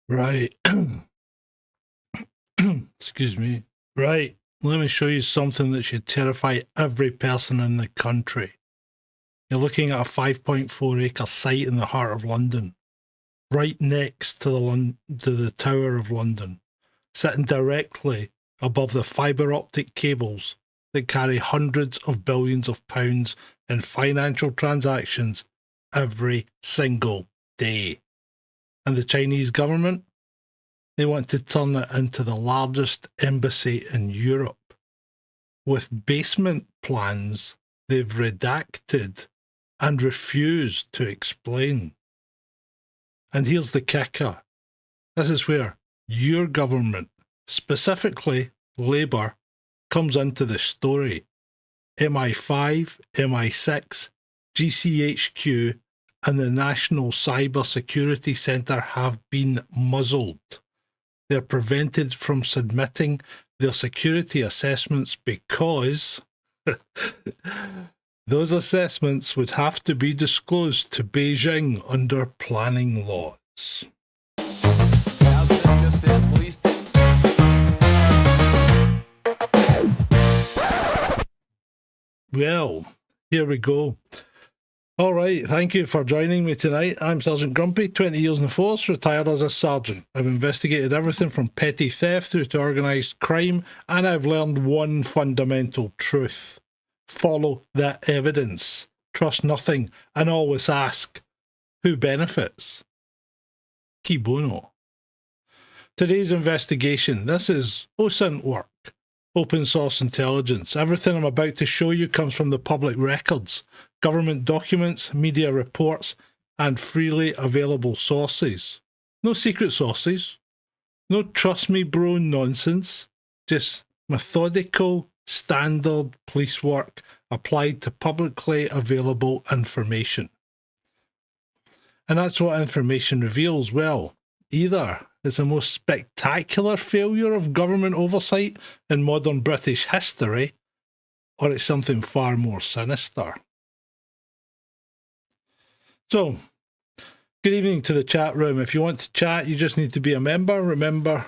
Right. Excuse me. Right. Let me show you something that should terrify every person in the country. You're looking at a 5.4 acre site in the heart of London, right next to the Tower of London, sitting directly above the fiber-optic cables that carry hundreds of billions of pounds in financial transactions every single day. And the Chinese government, they want to turn it into the largest embassy in Europe. With basement plans they've redacted and refused to explain. And here's the kicker. This is where your government, specifically Labour, comes into the story. MI5, MI6, GCHQ and the National Cyber Security Centre have been muzzled. They're prevented from submitting their security assessments because those assessments would have to be disclosed to Beijing under planning laws. Well, here we go. All right, thank you for joining me tonight. I'm Sergeant Grumpy, 20 years in the force, retired as a sergeant. I've investigated everything from petty theft through to organised crime, and I've learned one fundamental truth. Follow the evidence, trust nothing, and always ask, who benefits? Qui bono? Today's investigation, this is OSINT work, open source intelligence. Everything I'm about to show you comes from the public records, government documents, media reports, and freely available sources. No secret sources, no trust me bro nonsense, just methodical, standard police work applied to publicly available information. And that's what information reveals. Well, either it's the most spectacular failure of government oversight in modern British history, or it's something far more sinister. So, good evening to the chat room. If you want to chat, you just need to be a member. Remember,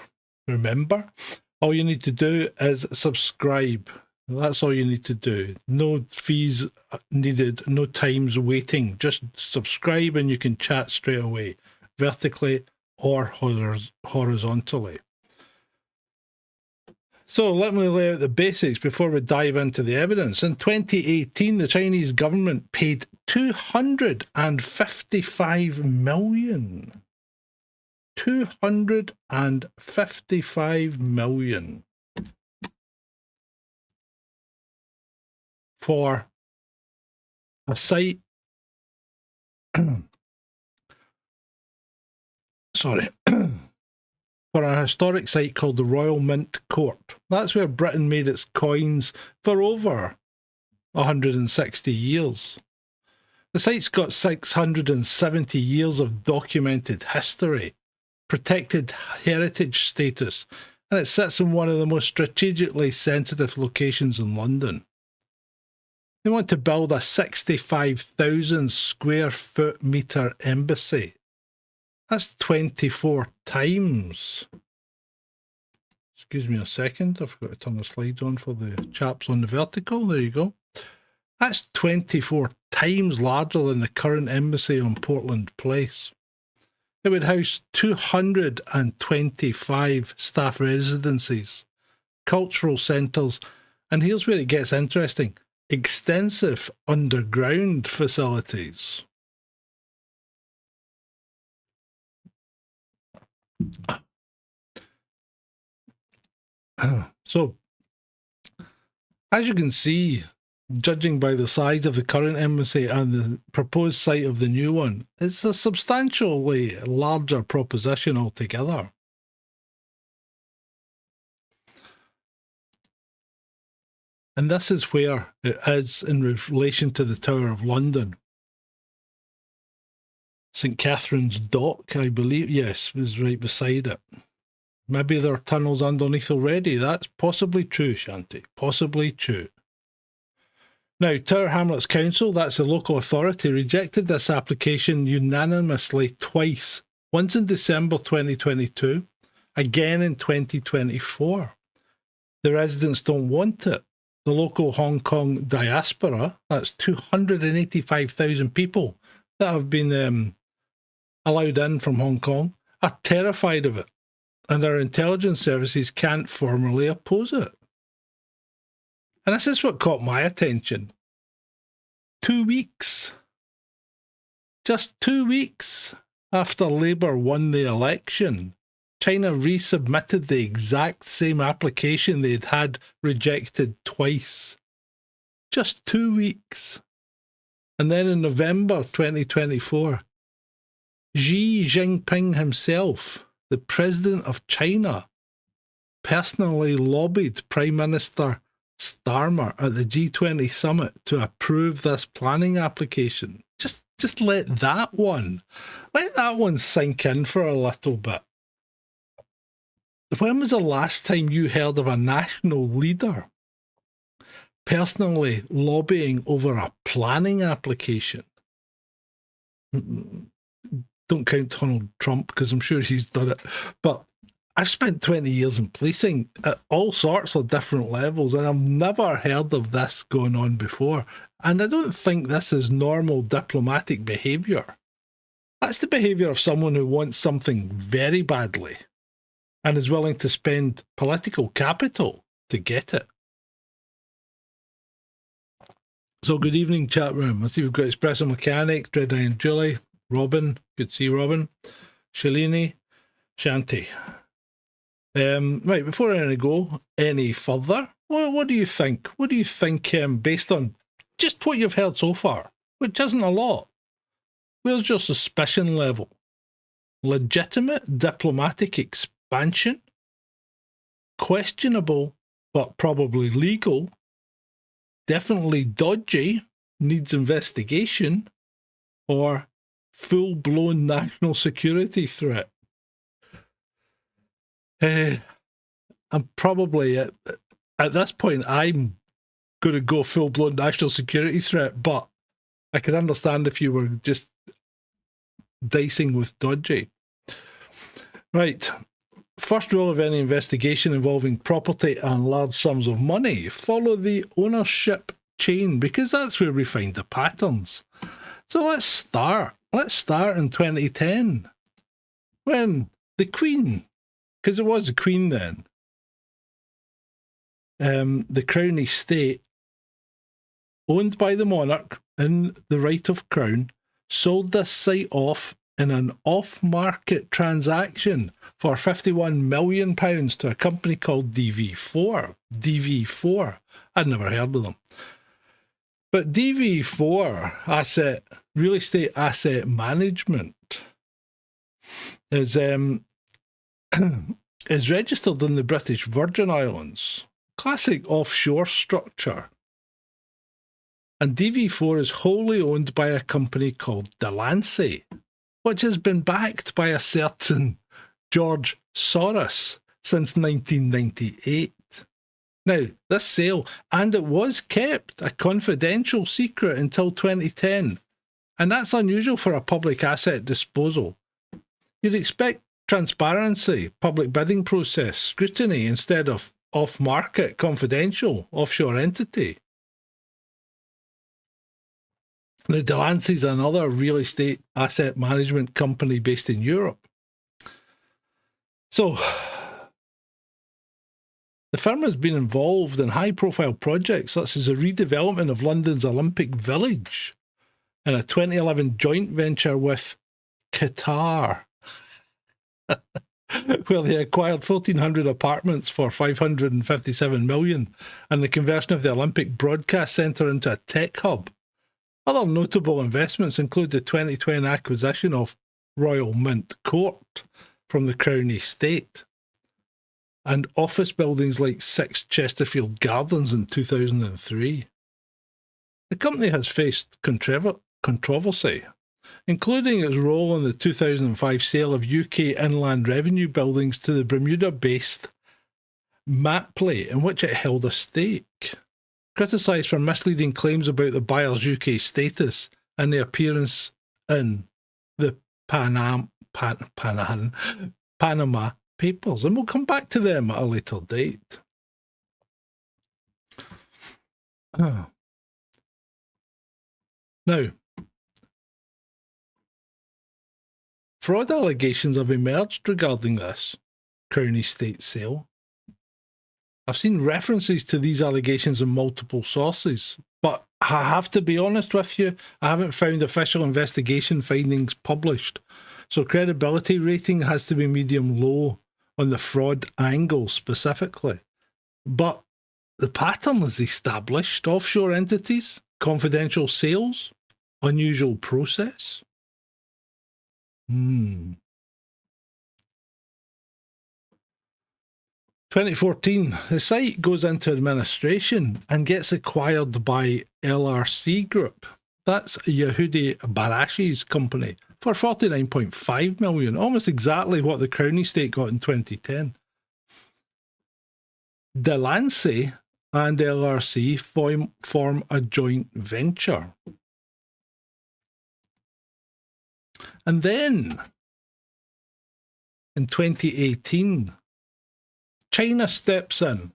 all you need to do is subscribe. That's all you need to do. No fees needed, no times waiting. Just subscribe and you can chat straight away, vertically or horizontally. So let me lay out the basics before we dive into the evidence. In 2018, the Chinese government paid 255 million. 255 million for a site. Sorry. For a historic site called the Royal Mint Court. That's where Britain made its coins for over 160 years. The site's got 670 years of documented history, protected heritage status, and it sits in one of the most strategically sensitive locations in London. They want to build a 65,000 square foot metre embassy. That's 24 times. Excuse me a second. I forgot to turn the slides on for the chaps on the vertical. There you go. That's 24 times larger than the current embassy on Portland Place. It would house 225 staff residencies, cultural centres, and here's where it gets interesting, extensive underground facilities. So, as you can see, judging by the size of the current embassy and the proposed site of the new one, it's a substantially larger proposition altogether. And this is where it is in relation to the Tower of London. St. Catherine's Dock, I believe, yes, was right beside it. Maybe there are tunnels underneath already. That's possibly true, Shanti. Possibly true. Now, Tower-Hamlets Council, that's a local authority, rejected this application unanimously twice once in December 2022, again in 2024. The residents don't want it. The local Hong Kong diaspora, that's 285,000 people that have been allowed in from Hong Kong, are terrified of it, and our intelligence services can't formally oppose it. And this is what caught my attention. 2 weeks. Just 2 weeks after Labour won the election, China resubmitted the exact same application they'd had rejected twice. Just 2 weeks. And then in November 2024, Xi Jinping himself, the president of China, personally lobbied Prime Minister Starmer at the G20 summit to approve this planning application. Just let that one sink in for a little bit. When was the last time you heard of a national leader personally lobbying over a planning application? Don't count Donald Trump, because I'm sure he's done it. But I've spent 20 years in policing at all sorts of different levels, and I've never heard of this going on before. And I don't think this is normal diplomatic behaviour. That's the behaviour of someone who wants something very badly and is willing to spend political capital to get it. So good evening, chat room. I see we've got Espresso Mechanic, Dread Eye and Julie, Robin, good to see Robin, Shalini, Shanti. Right, before I go any further, what do you think? What do you think, based on just what you've heard so far, which isn't a lot? Where's your suspicion level? Legitimate diplomatic expansion? Questionable, but probably legal? Definitely dodgy, needs investigation? Or full-blown national security threat? I'm probably, at this point, I'm going to go full-blown national security threat, but I could understand if you were just dicing with dodgy. Right. First rule of any investigation involving property and large sums of money, follow the ownership chain, because that's where we find the patterns. So let's start. Let's start in 2010, when the Queen, because it was the Queen then, the Crown Estate, owned by the monarch in the right of crown, sold this site off in an off-market transaction for £51 million to a company called DV4. DV4. I'd never heard of them. But DV4 real estate asset management is is registered in the British Virgin Islands. Classic offshore structure. And DV4 is wholly owned by a company called Delancey, which has been backed by a certain George Soros since 1998. Now, this sale, and it was kept a confidential secret until 2010, and that's unusual for a public asset disposal. You'd expect transparency, public bidding process, scrutiny, instead of off-market, confidential, offshore entity. Now, Delancey is another real estate asset management company based in Europe. So, the firm has been involved in high-profile projects such as the redevelopment of London's Olympic Village and a 2011 joint venture with Qatar, where they acquired 1,400 apartments for $557 million and the conversion of the Olympic Broadcast Centre into a tech hub. Other notable investments include the 2020 acquisition of Royal Mint Court from the Crown Estate and office buildings like 6 Chesterfield Gardens in 2003. The company has faced controversy, including its role in the 2005 sale of UK Inland Revenue buildings to the Bermuda-based Mapley, in which it held a stake. Criticised for misleading claims about the buyer's UK status and the appearance in the Panama Panama Papers, and we'll come back to them at a later date. Now, fraud allegations have emerged regarding this Crown Estate sale. I've seen references to these allegations in multiple sources, but I have to be honest with you, I haven't found official investigation findings published. So credibility rating has to be medium-low on the fraud angle specifically. But the pattern is established: offshore entities, confidential sales, unusual process. 2014, the site goes into administration and gets acquired by LRC Group. That's Yehudi Barashi's company for $49.5 million, almost exactly what the Crown Estate got in 2010. Delancey and LRC form a joint venture. And then, in 2018, China steps in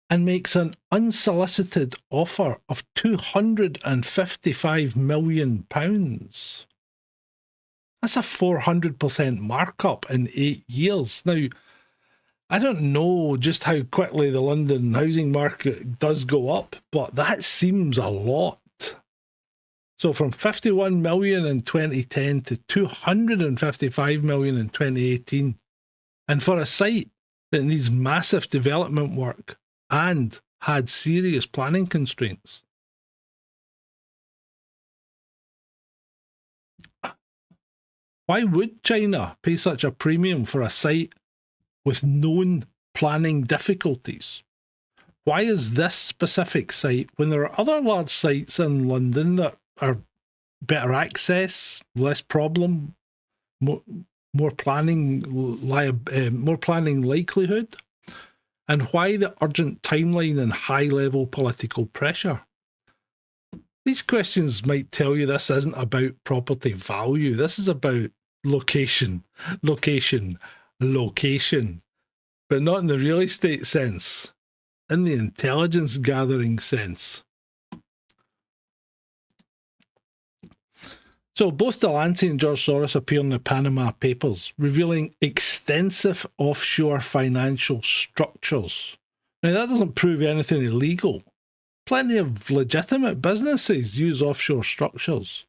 and makes an unsolicited offer of £255 million. That's a 400% markup in 8 years. Now, I don't know just how quickly the London housing market does go up, but that seems a lot. So from 51 million in 2010 to 255 million in 2018. And for a site that needs massive development work and had serious planning constraints. Why would China pay such a premium for a site with known planning difficulties? Why is this specific site when there are other large sites in London that are better access, less problem, more planning likelihood? And why the urgent timeline and high-level political pressure? These questions might tell you this isn't about property value. This is about location, location, location. But not in the real estate sense, in the intelligence gathering sense. So both Delancey and George Soros appear in the Panama Papers, revealing extensive offshore financial structures. Now, that doesn't prove anything illegal. Plenty of legitimate businesses use offshore structures.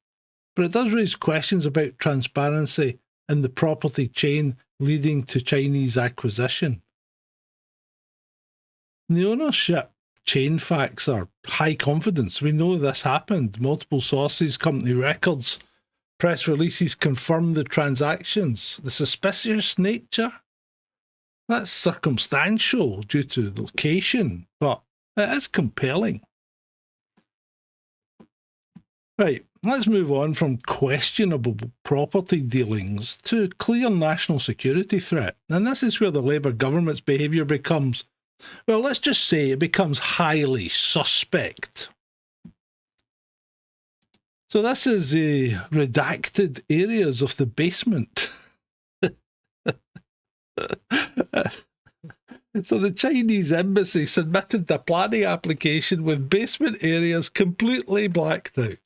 But it does raise questions about transparency in the property chain leading to Chinese acquisition. The ownership chain facts are high confidence. We know this happened. Multiple sources, company records, press releases confirm the transactions. The suspicious nature, that's circumstantial due to the location, but it is compelling. Right, let's move on from questionable property dealings to clear national security threat. And this is where the Labour government's behaviour becomes, well, let's just say it becomes highly suspect. So this is the redacted areas of the basement. So the Chinese embassy submitted a planning application with basement areas completely blacked out.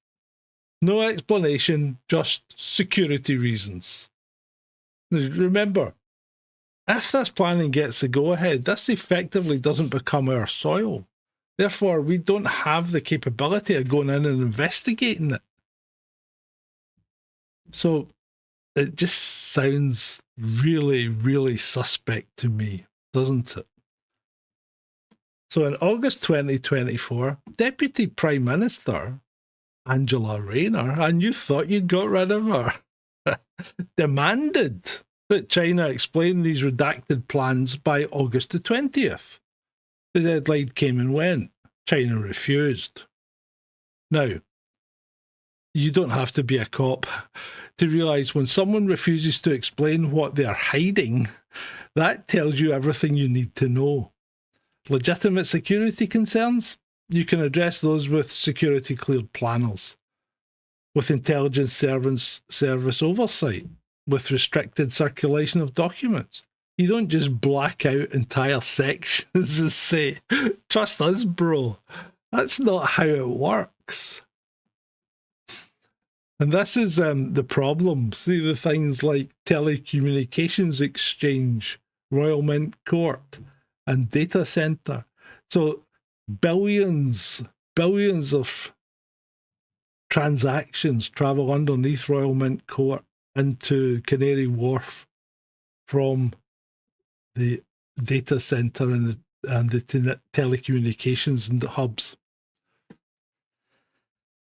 No explanation, just security reasons. Remember, if this planning gets the go-ahead, this effectively doesn't become our soil. Therefore, we don't have the capability of going in and investigating it. So it just sounds really, really suspect to me, doesn't it? So in August 2024, Deputy Prime Minister Angela-Rayner, and you thought you'd got rid of her, demanded that China explain these redacted plans by August the 20th. The deadline came and went. China refused. Now, you don't have to be a cop to realise when someone refuses to explain what they are hiding, that tells you everything you need to know. Legitimate security concerns? You can address those with security cleared planners. with intelligence service oversight, with restricted circulation of documents. You don't just black out entire sections and say, trust us, bro. That's not how it works. And this is the problem. See the things like telecommunications exchange, Royal Mint Court, and data center. So billions of transactions travel underneath Royal Mint Court into Canary Wharf from the data center and the telecommunications and the hubs.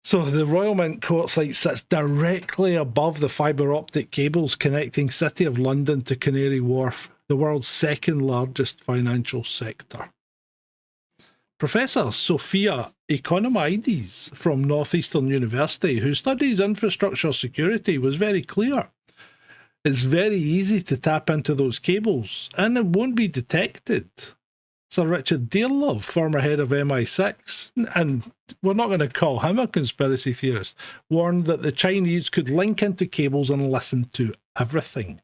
So the Royal Mint Court site sits directly above the fiber-optic cables connecting City of London to Canary Wharf, the world's second largest financial sector. Professor Sophia Economides from Northeastern University, who studies infrastructure security, was very clear. It's very easy to tap into those cables, and it won't be detected. Sir Richard Dearlove, former head of MI6, and we're not going to call him a conspiracy theorist, warned that the Chinese could link into cables and listen to everything.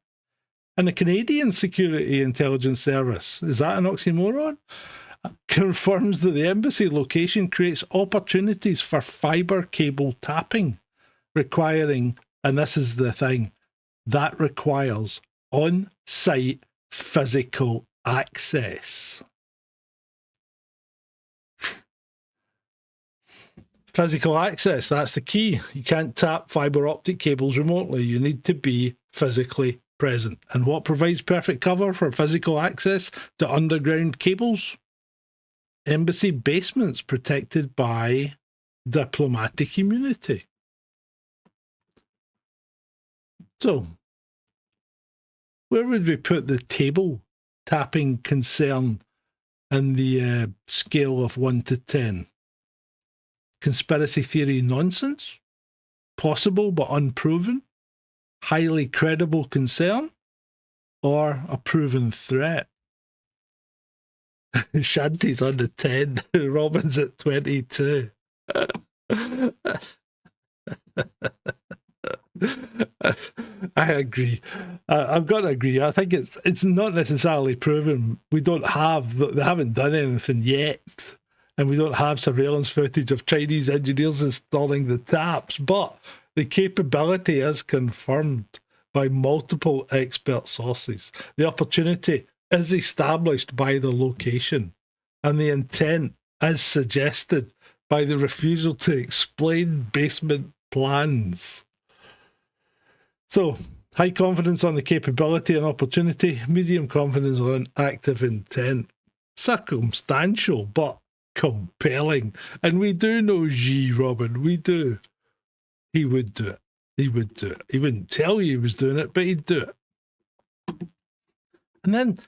And the Canadian Security Intelligence Service, is that an oxymoron? Confirms that the embassy location creates opportunities for fibre cable tapping, requiring, and this is the thing, that requires on-site physical access. Physical access, that's the key. You can't tap fibre optic cables remotely. You need to be physically present. And what provides perfect cover for physical access to underground cables? Embassy basements protected by diplomatic immunity. So, where would we put the table tapping concern in the scale of 1 to 10? Conspiracy theory nonsense? Possible but unproven? Highly credible concern? Or a proven threat? Shanty's on the 10, Robin's at 22. I agree. I've got to agree. I think it's not necessarily proven. They haven't done anything yet. And we don't have surveillance footage of Chinese engineers installing the taps, but the capability is confirmed by multiple expert sources. The opportunity is established by the location, and the intent is suggested by the refusal to explain basement plans. So, high confidence on the capability and opportunity, medium confidence on active intent. Circumstantial, but compelling. And we do know Xi, Robin, we do. He would do it. He would do it. He wouldn't tell you he was doing it, but he'd do it. And then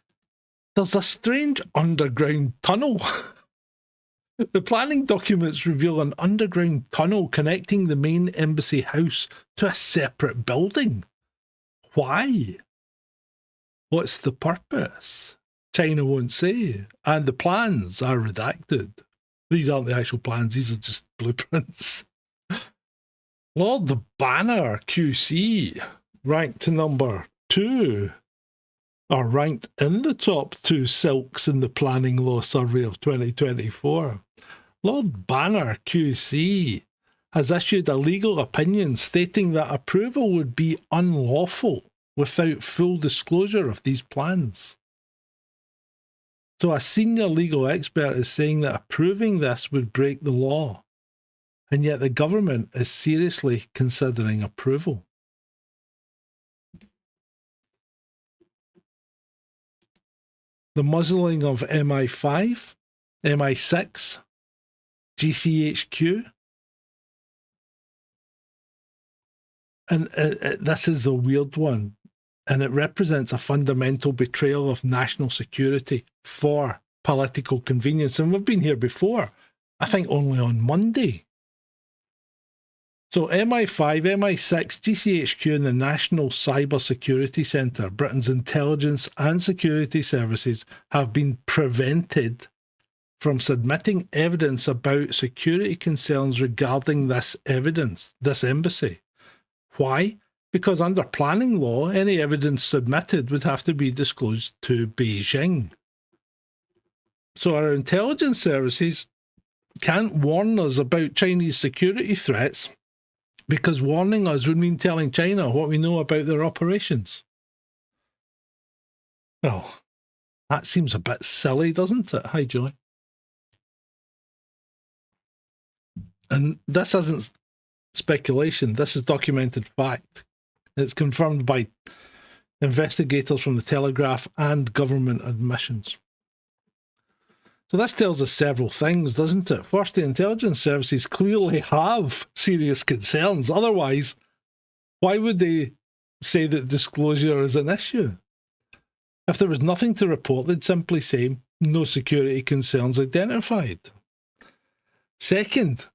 there's a strange underground tunnel. The planning documents reveal an underground tunnel connecting the main embassy house to a separate building. Why? What's the purpose? China won't say, and the plans are redacted. These aren't the actual plans, these are just blueprints. Lord Banner QC, ranked to number 2, are ranked in the top 2 silks in the Planning Law Survey of 2024. Lord Banner QC has issued a legal opinion stating that approval would be unlawful without full disclosure of these plans. So a senior legal expert is saying that approving this would break the law, and yet the government is seriously considering approval. The muzzling of MI5, MI6, GCHQ, and this is a weird one, and it represents a fundamental betrayal of national security for political convenience. And we've been here before, I think only on Monday. So MI5, MI6, GCHQ and the National Cyber Security Centre, Britain's intelligence and security services, have been prevented from submitting evidence about security concerns regarding this embassy. Why? Because under planning law, any evidence submitted would have to be disclosed to Beijing. So our intelligence services can't warn us about Chinese security threats because warning us would mean telling China what we know about their operations. Well, that seems a bit silly, doesn't it? Hi, Joy. And this isn't speculation. This is documented fact. It's confirmed by investigators from the Telegraph and government admissions. So this tells us several things, doesn't it? First, the intelligence services clearly have serious concerns. Otherwise, why would they say that disclosure is an issue? If there was nothing to report, they'd simply say no security concerns identified. Second,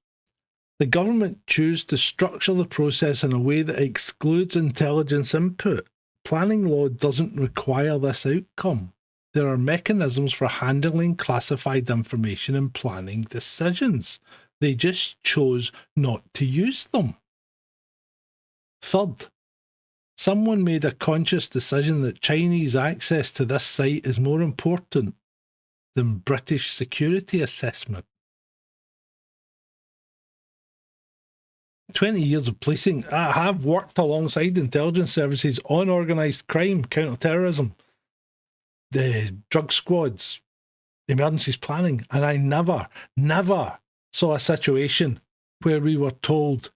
the government chose to structure the process in a way that excludes intelligence input. Planning law doesn't require this outcome. There are mechanisms for handling classified information in planning decisions. They just chose not to use them. Third, someone made a conscious decision that Chinese access to this site is more important than British security assessment. 20 years of policing. I have worked alongside intelligence services on organised crime, counter-terrorism, the drug squads, emergencies planning, and I never saw a situation where we were told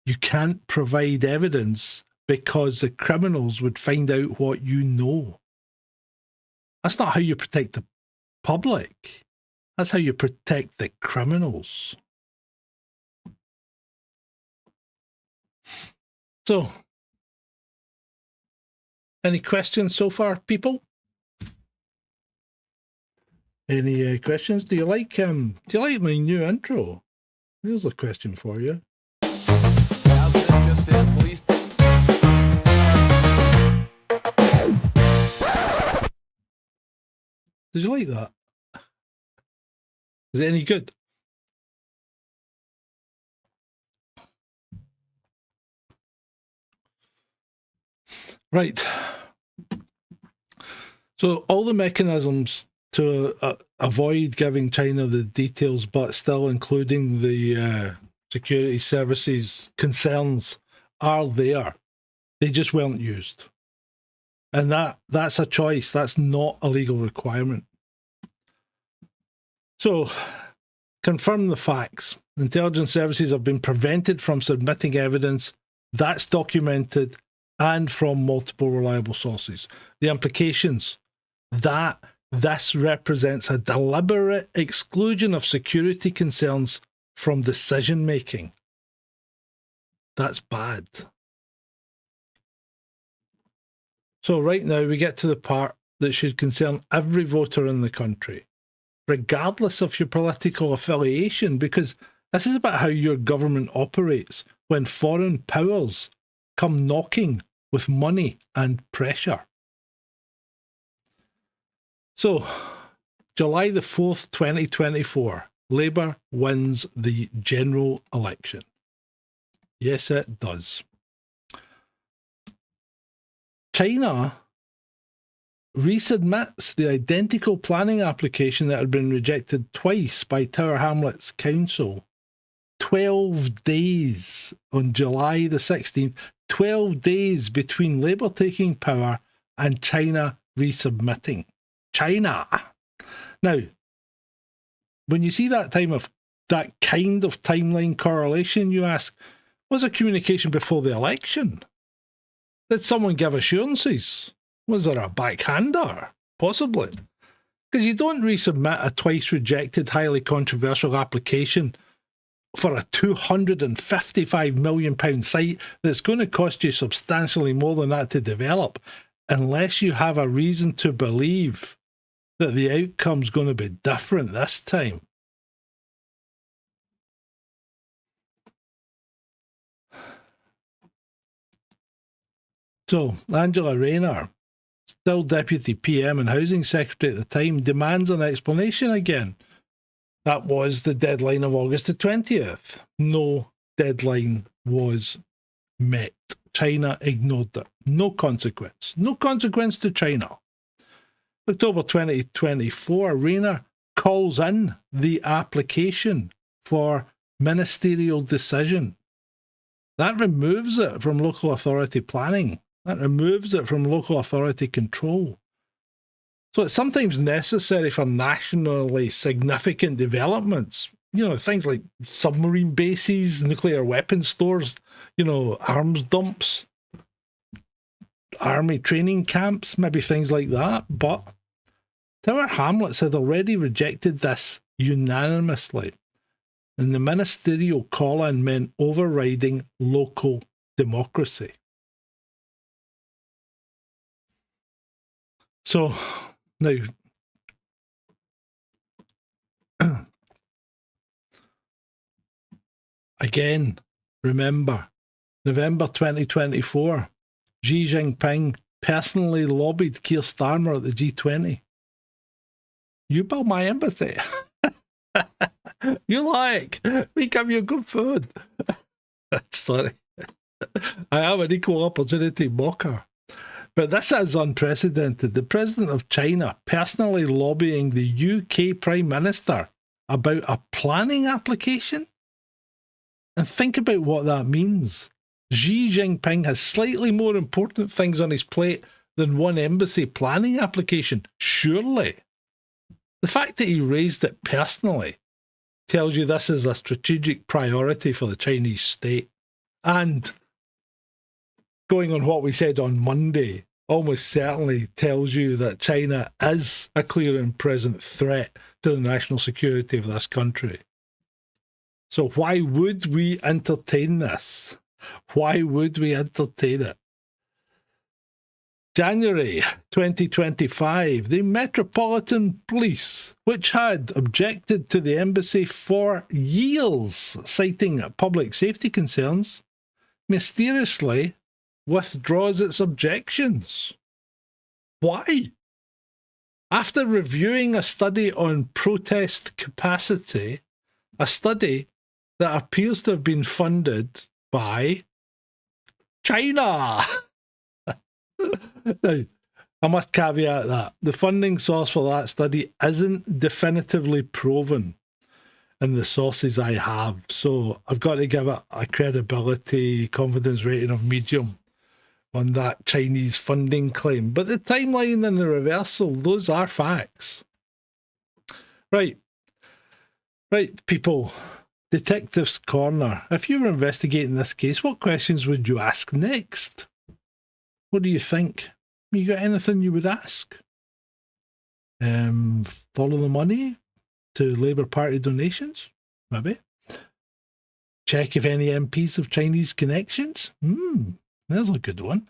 you can't provide evidence because the criminals would find out what you know. That's not how you protect the public. That's how you protect the criminals. So, any questions so far, people? Any questions? Do you like my new intro? Here's a question for you. Did you like that? Is it any good? Right. So all the mechanisms to avoid giving China the details, but still including the security services concerns, are there. They just weren't used. And that's a choice. That's not a legal requirement. So, confirm the facts. Intelligence services have been prevented from submitting evidence that's documented and from multiple reliable sources. The implications that this represents a deliberate exclusion of security concerns from decision making. That's bad. So right now we get to the part that should concern every voter in the country, regardless of your political affiliation, because this is about how your government operates when foreign powers come knocking with money and pressure. So, July the 4th, 2024, Labour wins the general election. Yes, it does. China resubmits the identical planning application that had been rejected twice by Tower-Hamlets Council. 12 days on July the 16th, 12 days between Labour taking power and China resubmitting. China. Now, when you see that kind of timeline correlation, you ask, was there communication before the election? Did someone give assurances? Was there a backhander? Possibly. Because you don't resubmit a twice rejected, highly controversial application for a £255 million site that's going to cost you substantially more than that to develop, unless you have a reason to believe that the outcome's going to be different this time. So, Angela-Rayner, still Deputy PM and Housing Secretary at the time, demands an explanation again. That was the deadline of August the 20th. No deadline was met. China ignored it. No consequence. No consequence to China. October 2024, Rayner calls in the application for ministerial decision. That removes it from local authority planning. That removes it from local authority control. So it's sometimes necessary for nationally significant developments, things like submarine bases, nuclear weapon stores, arms dumps, army training camps, maybe things like that. But tower-hamlets had already rejected this unanimously. And the ministerial call-in meant overriding local democracy. So, now, again, remember, November 2024, Xi Jinping personally lobbied keir-starmer at the G20. You build my embassy. You we give you good food. Sorry. I am an equal opportunity mocker. But this is unprecedented. The President of China personally lobbying the UK Prime Minister about a planning application? And think about what that means. Xi Jinping has slightly more important things on his plate than one embassy planning application, surely. The fact that he raised it personally tells you this is a strategic priority for the Chinese state. And going on what we said on Monday, almost certainly tells you that China is a clear and present threat to the national security of this country. So why would we entertain this? Why would we entertain it? January 2025, the Metropolitan Police, which had objected to the embassy for years, citing public safety concerns, mysteriously withdraws its objections. Why? After reviewing a study on protest capacity, a study that appears to have been funded by China. Now, I must caveat that the funding source for that study isn't definitively proven in the sources I have, so I've got to give it a credibility confidence rating of medium on that Chinese funding claim. But the timeline and the reversal, those are facts. Right, people. Detective's Corner. If you were investigating this case, what questions would you ask next? What do you think? You got anything you would ask? Follow the money to Labour Party donations? Maybe. Check if any MPs have Chinese connections? There's a good one.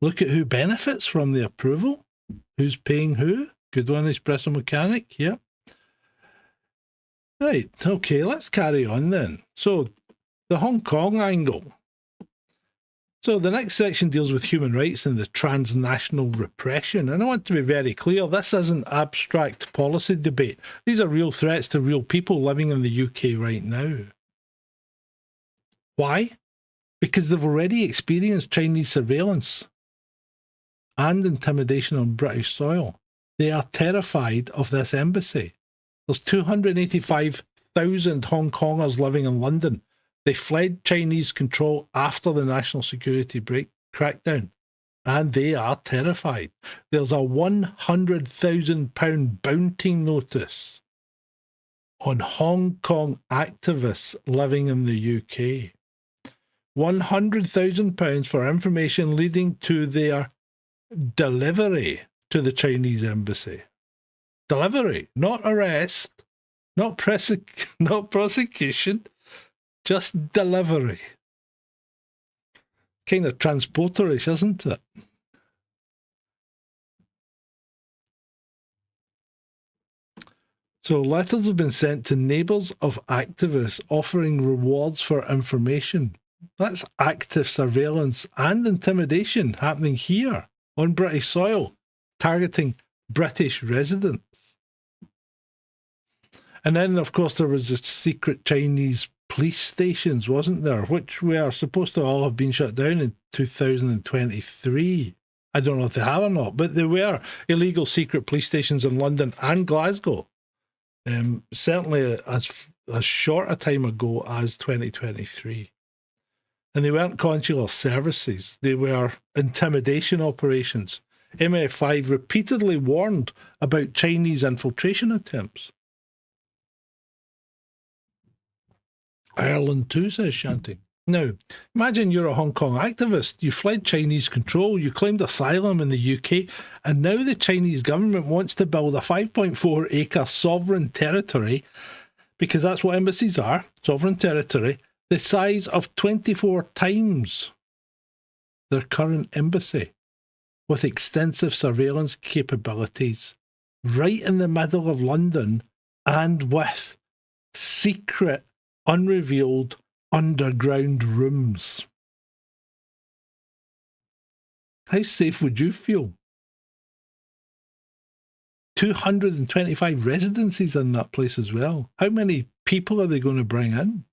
Look at who benefits from the approval. Who's paying who? Good one, espresso mechanic. Yep. Right, okay, let's carry on then. So, the Hong Kong angle. So, the next section deals with human rights and the transnational repression. And I want to be very clear, this isn't abstract policy debate. These are real threats to real people living in the UK right now. Why? Because they've already experienced Chinese surveillance and intimidation on British soil. They are terrified of this embassy. There's 285,000 Hong Kongers living in London. They fled Chinese control after the national security crackdown, and they are terrified. There's a £100,000 bounty notice on Hong Kong activists living in the UK. £100,000 for information leading to their delivery to the Chinese embassy. Delivery, not arrest, not prosecution, just delivery. Kind of transporterish, isn't it? So letters have been sent to neighbours of activists offering rewards for information. That's active surveillance and intimidation happening here on British soil, targeting British residents. And then, of course, there was the secret Chinese police stations, wasn't there, which were supposed to all have been shut down in 2023. I don't know if they have or not, but there were illegal secret police stations in London and Glasgow. Certainly as short a time ago as 2023. And they weren't consular services, they were intimidation operations. MI5 repeatedly warned about Chinese infiltration attempts. Ireland too, says Shanty. Now, imagine you're a Hong Kong activist. You fled Chinese control, you claimed asylum in the UK, and now the Chinese government wants to build a 5.4 acre sovereign territory, because that's what embassies are, sovereign territory, the size of 24 times their current embassy, with extensive surveillance capabilities, right in the middle of London, and with secret, unrevealed underground rooms. How safe would you feel? 225 residencies in that place as well. How many people are they going to bring in?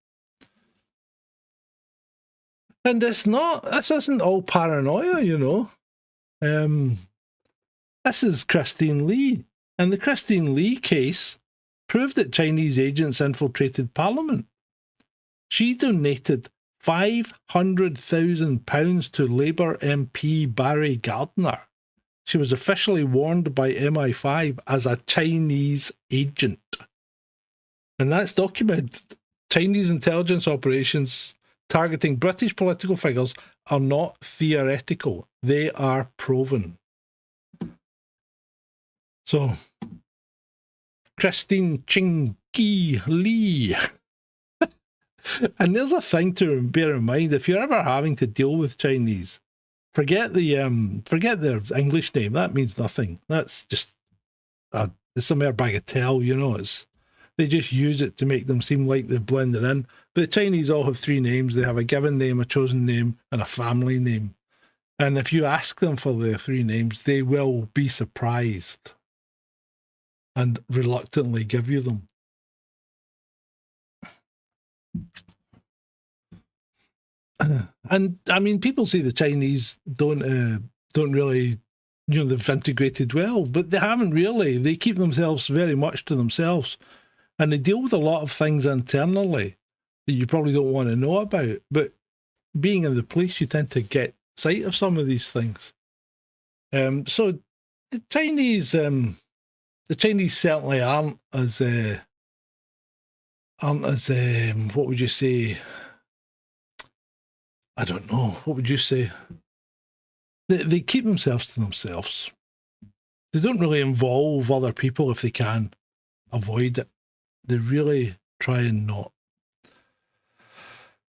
And this isn't all paranoia, you know. This is Christine Lee. And the Christine Lee case proved that Chinese agents infiltrated Parliament. She donated £500,000 to Labour MP Barry Gardiner. She was officially warned by MI5 as a Chinese agent. And that's documented. Chinese intelligence operations targeting British political figures are not theoretical. They are proven. So, Christine Ching Ki Lee. And there's a thing to bear in mind. If you're ever having to deal with Chinese, forget their English name. That means nothing. That's just it's a mere bagatelle, you know. They just use it to make them seem like they've blended in. But the Chinese all have three names. They have a given name, a chosen name, and a family name. And if you ask them for their three names, they will be surprised and reluctantly give you them. And I mean, people say the Chinese don't really, you know, they've integrated well, but they haven't really. They keep themselves very much to themselves, and they deal with a lot of things internally that you probably don't want to know about. But being in the police, you tend to get sight of some of these things. So the Chinese certainly aren't as what would you say? I don't know. What would you say? They keep themselves to themselves. They don't really involve other people if they can avoid it. They really try and not.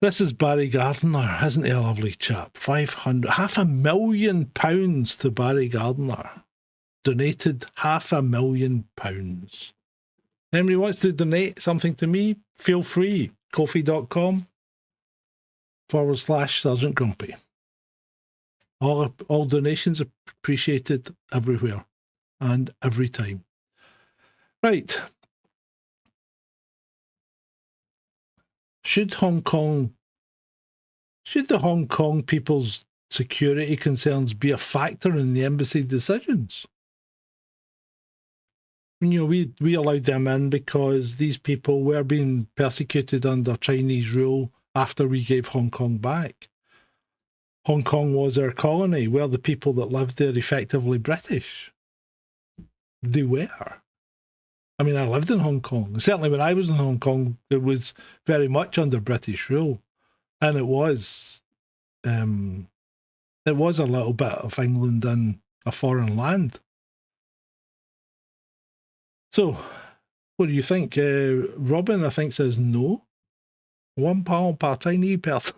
This is Barry Gardiner, isn't he a lovely chap? £500,000 to Barry Gardiner. Donated £500,000. Anybody wants to donate something to me? Feel free. Coffee.com/Sergeant Grumpy. All donations appreciated everywhere and every time. Right. Should the Hong Kong people's security concerns be a factor in the embassy decisions? You know, we allowed them in because these people were being persecuted under Chinese rule after we gave Hong Kong back. Hong Kong was our colony. Were the people that lived there effectively British? They were. I mean, I lived in Hong Kong. Certainly when I was in Hong Kong, it was very much under British rule. And it was a little bit of England in a foreign land. So, what do you think? Robin, I think, says no. £1 per Chinese person.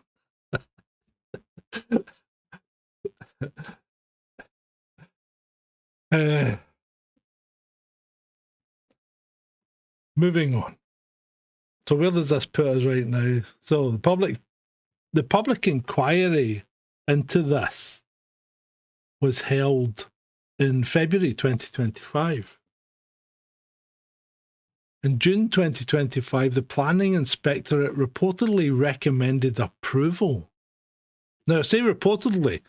Moving on. So where does this put us right now? So the public inquiry into this was held in February 2025. In June 2025, the Planning Inspectorate reportedly recommended approval. Now, I say reportedly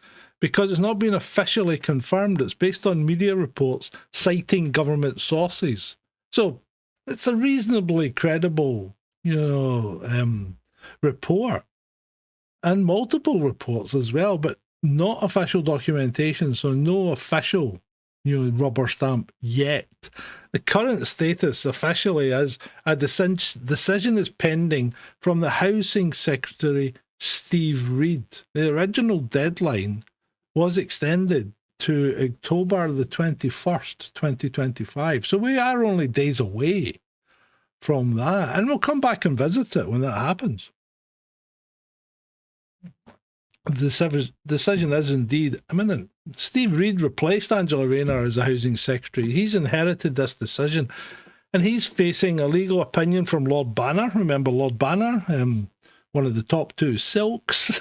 because it's not been officially confirmed. It's based on media reports citing government sources. So it's a reasonably credible, report. And multiple reports as well, but not official documentation, so no official, rubber stamp yet. The current status officially is a decision is pending from the Housing Secretary, Steve Reed. The original deadline was extended to October the 21st, 2025. So we are only days away from that. And we'll come back and visit it when that happens. The decision is indeed imminent. Steve Reed replaced Angela-Rayner as the Housing Secretary. He's inherited this decision, and he's facing a legal opinion from Lord Banner. Remember Lord Banner, one of the top two silks.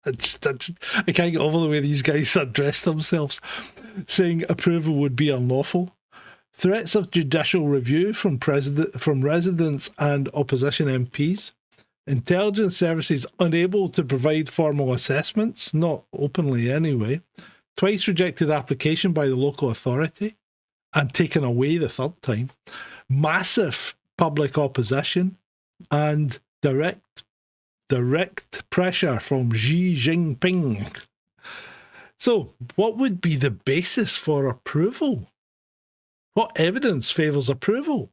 I can't get over the way these guys address themselves, saying approval would be unlawful. Threats of judicial review from residents and opposition MPs. Intelligence services unable to provide formal assessments, not openly anyway. Twice rejected application by the local authority and taken away the third time. Massive public opposition and direct pressure from Xi-Jinping. So, what would be the basis for approval? What evidence favours approval?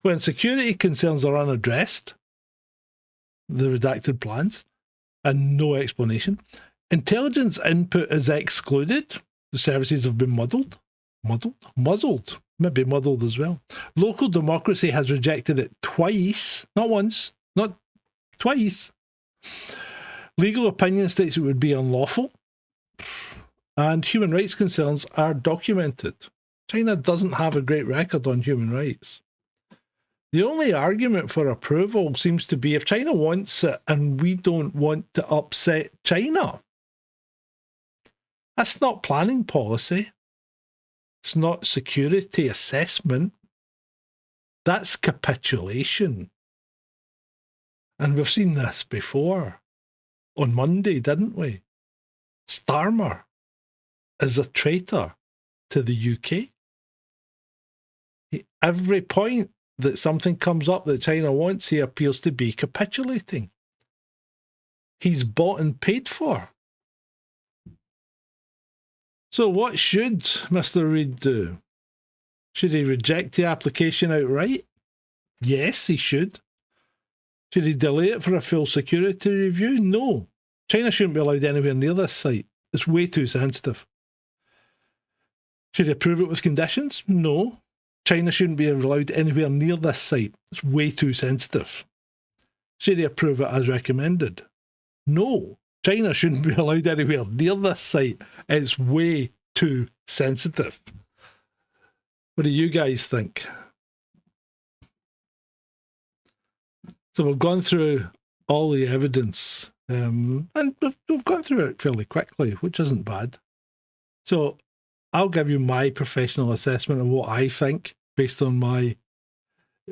When security concerns are unaddressed, the redacted plans, and no explanation. Intelligence input is excluded. The services have been muzzled, maybe muddled as well. Local democracy has rejected it twice, not once, not twice. Legal opinion states it would be unlawful, and human rights concerns are documented. China doesn't have a great record on human rights. The only argument for approval seems to be if China wants it and we don't want to upset China. That's not planning policy. It's not security assessment. That's capitulation. And we've seen this before. On Monday, didn't we? Starmer is a traitor to the UK. Every point that something comes up that China wants, he appears to be capitulating. He's bought and paid for. So what should Mr. Reid do? Should he reject the application outright? Yes, he should. Should he delay it for a full security review? No. China shouldn't be allowed anywhere near this site. It's way too sensitive. Should he approve it with conditions? No. China shouldn't be allowed anywhere near this site. It's way too sensitive. Should he approve it as recommended? No. China shouldn't be allowed anywhere near this site. It's way too sensitive. What do you guys think? So we've gone through all the evidence, and we've gone through it fairly quickly, which isn't bad. So I'll give you my professional assessment of what I think based on my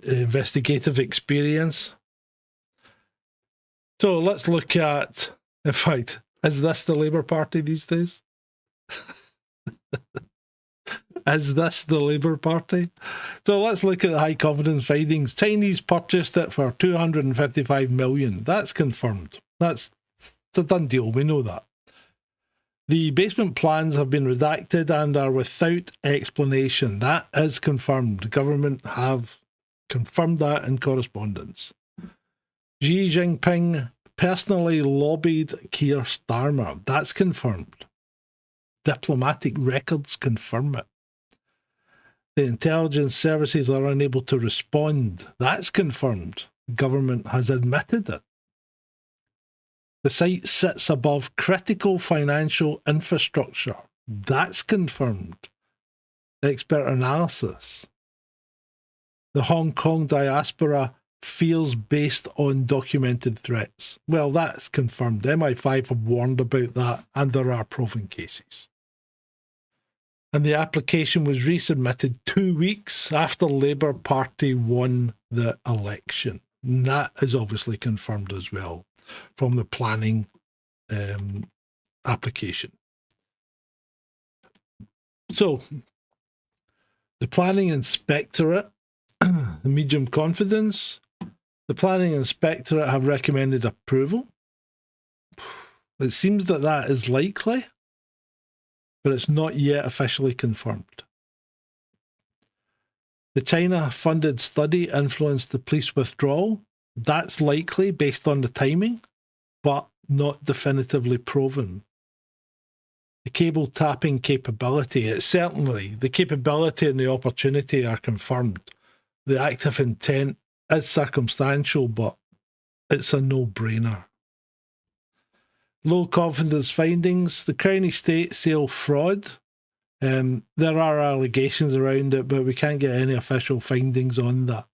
investigative experience. So let's look at, in fact, is this the Labour Party these days? Is this the Labour Party? So let's look at the high confidence findings. Chinese purchased it for 255 million. That's confirmed. It's a done deal. We know that. The basement plans have been redacted and are without explanation. That is confirmed. The government have confirmed that in correspondence. Xi Jinping personally lobbied keir-starmer. That's confirmed. Diplomatic records confirm it. The intelligence services are unable to respond. That's confirmed. The government has admitted it. The site sits above critical financial infrastructure. That's confirmed. Expert analysis. The Hong Kong diaspora fears based on documented threats. Well, that's confirmed. MI5 have warned about that, and there are proven cases. And the application was resubmitted 2 weeks after Labour Party won the election. And that is obviously confirmed as well from the planning application. So, the Planning Inspectorate, the medium confidence, the Planning Inspectorate have recommended approval. It seems that that is likely, but it's not yet officially confirmed. The China-funded study influenced the police withdrawal. That's likely based on the timing, but not definitively proven. The cable tapping capability, it's certainly, the capability and the opportunity are confirmed. The active intent is circumstantial, but it's a no-brainer. Low confidence findings, the Crown Estate sale fraud. There are allegations around it, but we can't get any official findings on that.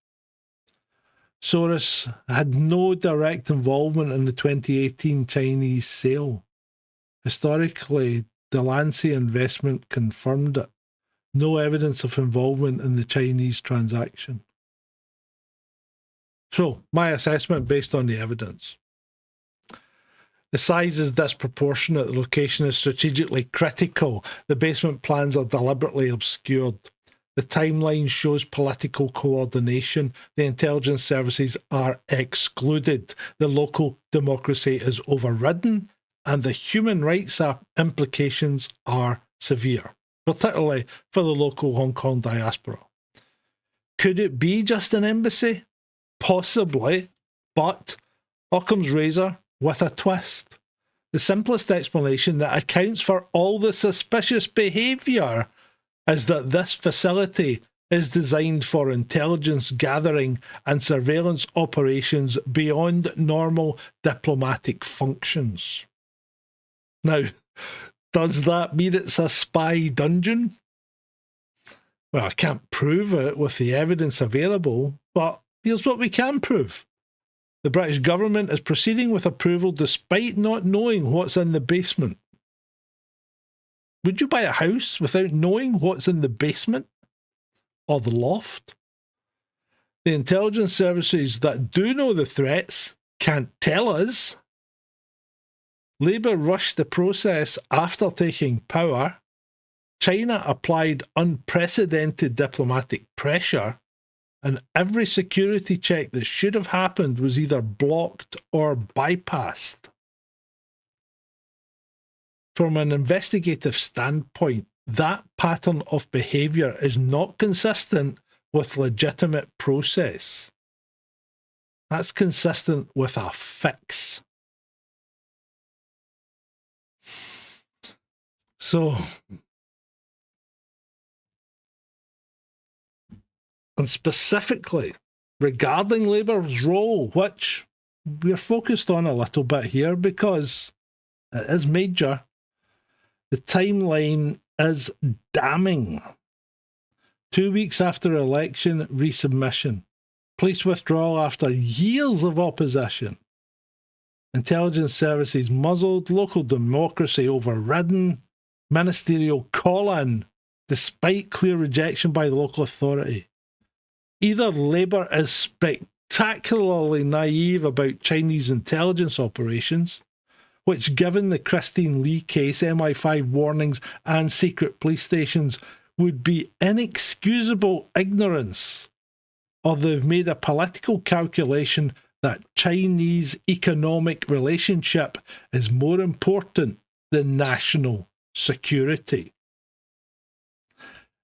Soros had no direct involvement in the 2018 Chinese sale. Historically, Delancey investment confirmed it. No evidence of involvement in the Chinese transaction. So, my assessment based on the evidence. The size is disproportionate, the location is strategically critical, the basement plans are deliberately obscured. The timeline shows political coordination, the intelligence services are excluded, the local democracy is overridden, and the human rights implications are severe, particularly for the local Hong Kong diaspora. Could it be just an embassy? Possibly, but Occam's razor with a twist. The simplest explanation that accounts for all the suspicious behaviour is that this facility is designed for intelligence gathering and surveillance operations beyond normal diplomatic functions. Now, does that mean it's a spy dungeon? Well, I can't prove it with the evidence available, but here's what we can prove. The British government is proceeding with approval despite not knowing what's in the basement. Would you buy a house without knowing what's in the basement or the loft? The intelligence services that do know the threats can't tell us. Labour rushed the process after taking power. China applied unprecedented diplomatic pressure, and every security check that should have happened was either blocked or bypassed. From an investigative standpoint, that pattern of behaviour is not consistent with legitimate process. That's consistent with a fix. So, and specifically regarding Labour's role, which we're focused on a little bit here because it is major, the timeline is damning. 2 weeks after election, resubmission. Police withdrawal after years of opposition. Intelligence services muzzled, local democracy overridden, ministerial call-in despite clear rejection by the local authority. Either Labour is spectacularly naive about Chinese intelligence operations, which, given the Christine Lee case, MI5 warnings and secret police stations, would be inexcusable ignorance, or they've made a political calculation that Chinese economic relationship is more important than national security.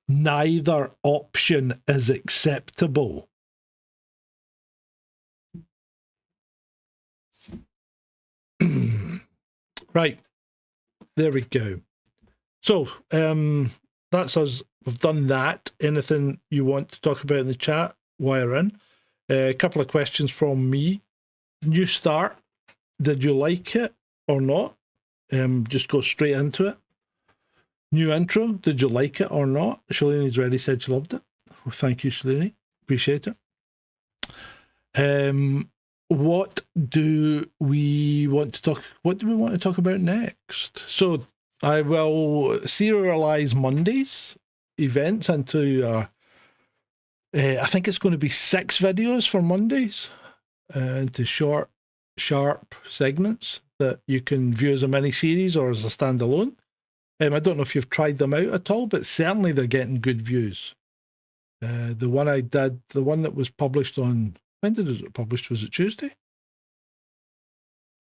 Neither option is acceptable. Right, there we go. So, that's us. We've done that. Anything you want to talk about in the chat while you're in? A couple of questions from me. New start. Did you like it or not? Just go straight into it. New intro. Did you like it or not? Shalini's already said she loved it. Well, thank you, Shalini. Appreciate it. What do we want to talk about next? So I will serialize Monday's events into, I think it's going to be 6 videos for Mondays, into short, sharp segments that you can view as a mini-series or as a standalone. I don't know if you've tried them out at all, but certainly they're getting good views. The one I did, the one that was published on, when did it get published? Was it Tuesday?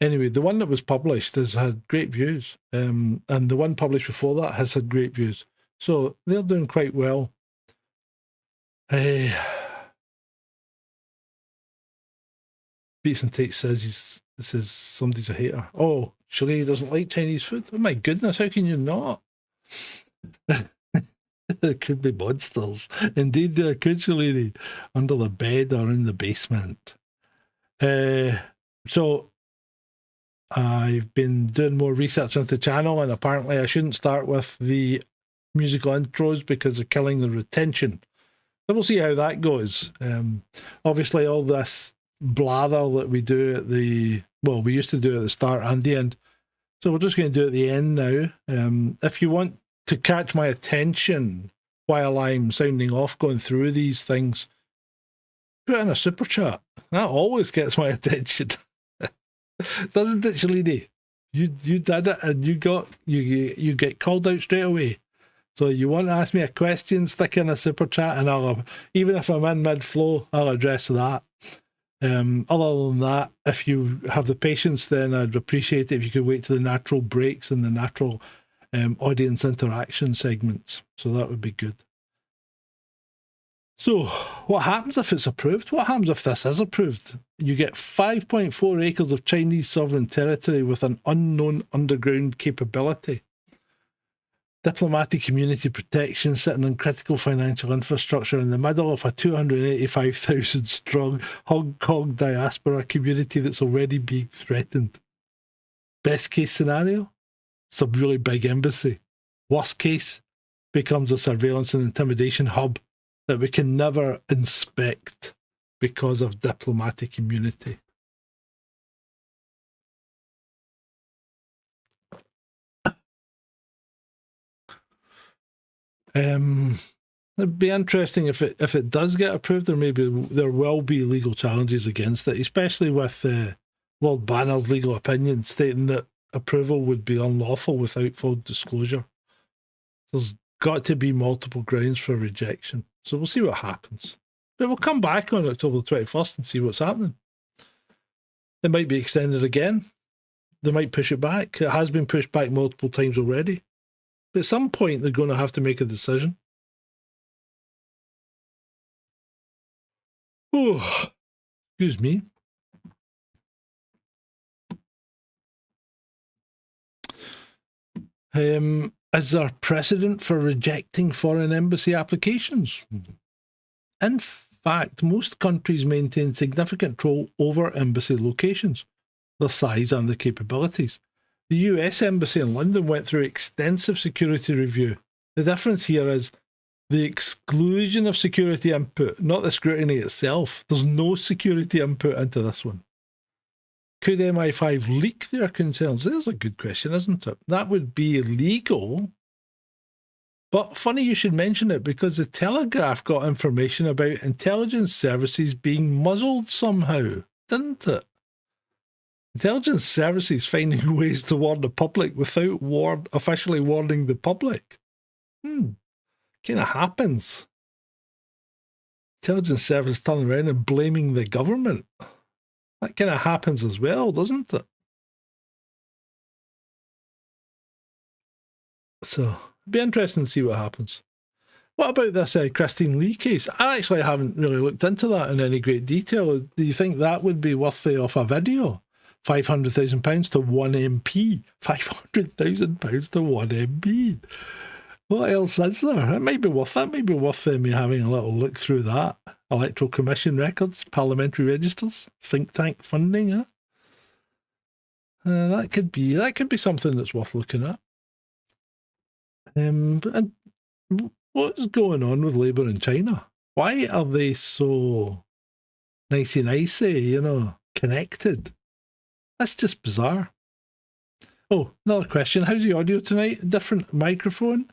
Anyway, the one that was published has had great views. And the one published before that has had great views. So they're doing quite well. Beats and Tate says somebody's a hater. Oh, Shirley doesn't like Chinese food. Oh my goodness, how can you not? There could be monsters. Indeed, there could, Shirley, under the bed or in the basement. So I've been doing more research into the channel, and apparently I shouldn't start with the musical intros because they're killing the retention. So we'll see how that goes. Obviously, all this blather that we do at the, well, we used to do at the start and the end. So we're just going to do it at the end now. If you want to catch my attention while I'm sounding off going through these things, put in a super chat. That always gets my attention. Doesn't it, Shalini? You did it and you get called out straight away. So you want to ask me a question, stick in a super chat, and I'll, even if I'm in mid-flow, I'll address that. Other than that, if you have the patience, then I'd appreciate it if you could wait to the natural breaks and the natural audience interaction segments. So that would be good. So what happens if it's approved? What happens if this is approved? You get 5.4 acres of Chinese sovereign territory with an unknown underground capability. Diplomatic community protection sitting on critical financial infrastructure in the middle of a 285,000 strong Hong Kong diaspora community that's already being threatened. Best case scenario, some really big embassy. Worst case, becomes a surveillance and intimidation hub that we can never inspect because of diplomatic immunity. It'd be interesting if it does get approved, or maybe there will be legal challenges against it, especially with Lord Banner's legal opinion stating that approval would be unlawful without full disclosure. There's got to be multiple grounds for rejection. So we'll see what happens. But we'll come back on October the 21st and see what's happening. It might be extended again. They might push it back. It has been pushed back multiple times already. But at some point, they're going to have to make a decision. Oh, excuse me. Is there precedent for rejecting foreign embassy applications? In fact, most countries maintain significant control over embassy locations, their size and their capabilities. The US Embassy in London went through extensive security review. The difference here is the exclusion of security input, not the scrutiny itself. There's no security input into this one. Could MI5 leak their concerns? There's a good question, isn't it? That would be illegal. But funny you should mention it, because the Telegraph got information about intelligence services being muzzled somehow, didn't it? Intelligence services finding ways to warn the public without officially warning the public. Kind of happens. Intelligence service turning around and blaming the government. That kind of happens as well, doesn't it? So, it'd be interesting to see what happens. What about this Christine Lee case? I actually haven't really looked into that in any great detail. Do you think that would be worthy of a video? £500,000 to one MP. £500,000 to one MP. What else is there? It might be worth that. Might be worth me having a little look through that. Electoral Commission records, parliamentary registers, think tank funding. Huh? That could be something that's worth looking at. And what's going on with Labour in China? Why are they so nicey, connected? That's just bizarre. Oh, another question. How's the audio tonight? Different microphone?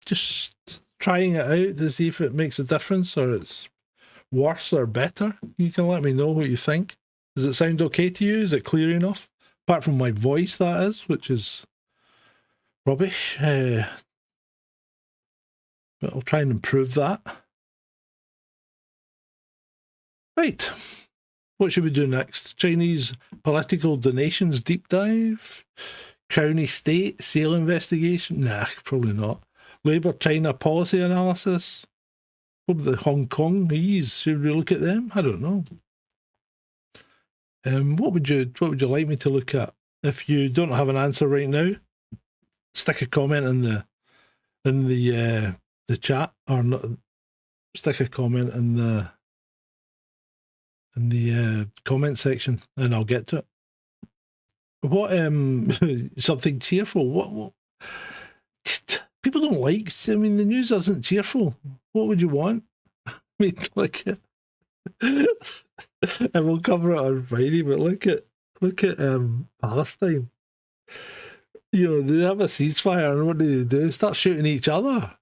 Just trying it out to see if it makes a difference or it's worse or better. You can let me know what you think. Does it sound okay to you? Is it clear enough? Apart from my voice, that is, which is rubbish. But I'll try and improve that. Right. What should we do next? Chinese political donations deep dive? Crown Estate sale investigation? Nah, probably not. Labour-China policy analysis? What about the Hong Kong ease? Should we look at them? I don't know. What would you like me to look at? If you don't have an answer right now, stick a comment in the chat, or not. Stick a comment in the comment section, and I'll get to it. What something cheerful? What? People don't like. I mean, the news isn't cheerful. What would you want? I mean, look at. And we'll cover it on Friday, but look at Palestine. You know, they have a ceasefire, and what do? Start shooting each other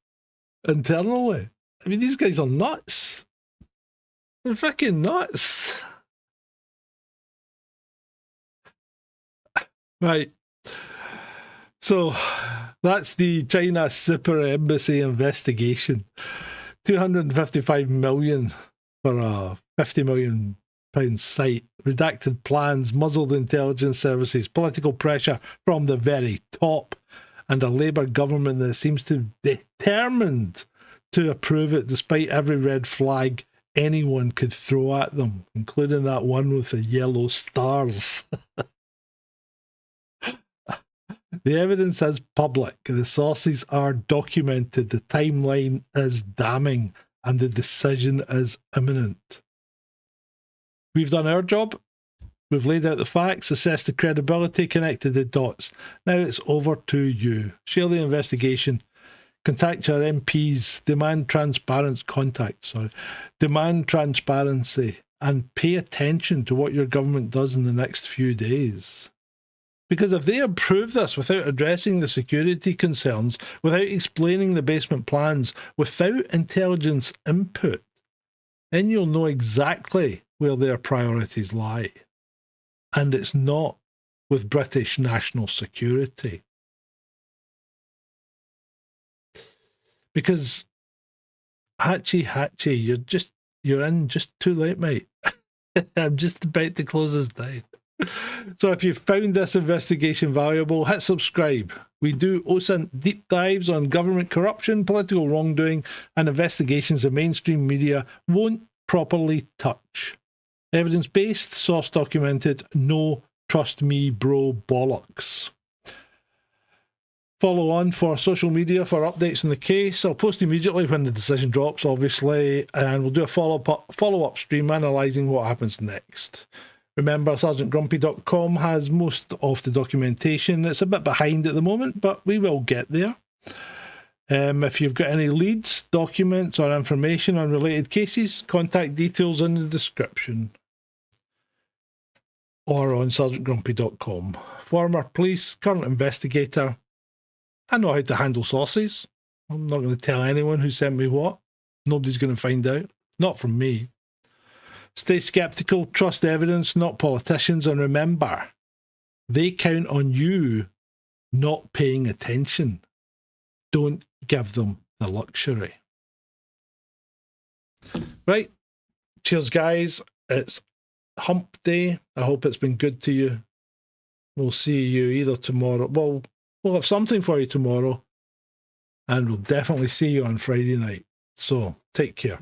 internally. I mean, these guys are nuts. They're freaking nuts. Right. So that's the China Super Embassy investigation. 255 million for a 50 million pound site. Redacted plans, muzzled intelligence services, political pressure from the very top, and a Labour government that seems to be determined to approve it despite every red flag anyone could throw at them, including that one with the yellow stars. The evidence is public, the sources are documented, the timeline is damning, and the decision is imminent. We've done our job. We've laid out the facts, assessed the credibility, connected the dots. Now it's over to you. Share the investigation. Contact your MPs. Demand transparency, and pay attention to what your government does in the next few days. Because if they approve this without addressing the security concerns, without explaining the basement plans, without intelligence input, then you'll know exactly where their priorities lie. And it's not with British national security. Because Hatchie, you're in just too late, mate. I'm just about to close this down. So if you found this investigation valuable, hit subscribe. We do OSINT deep dives on government corruption, political wrongdoing, and investigations the mainstream media won't properly touch. Evidence-based, source documented, no trust me bro bollocks. Follow on for social media for updates on the case. I'll post immediately when the decision drops, obviously, and we'll do a follow-up stream analysing what happens next. Remember, sgt-grumpy.com has most of the documentation. It's a bit behind at the moment, but we will get there. If you've got any leads, documents, or information on related cases, contact details in the description or on sgt-grumpy.com. Former police, current investigator. I know how to handle sources. I'm not going to tell anyone who sent me what. Nobody's going to find out. Not from me. Stay skeptical, trust evidence, not politicians, and remember, they count on you not paying attention. Don't give them the luxury. Right. Cheers, guys. It's hump day. I hope it's been good to you. We'll see you either tomorrow. Well, we'll have something for you tomorrow. And we'll definitely see you on Friday night. So, take care.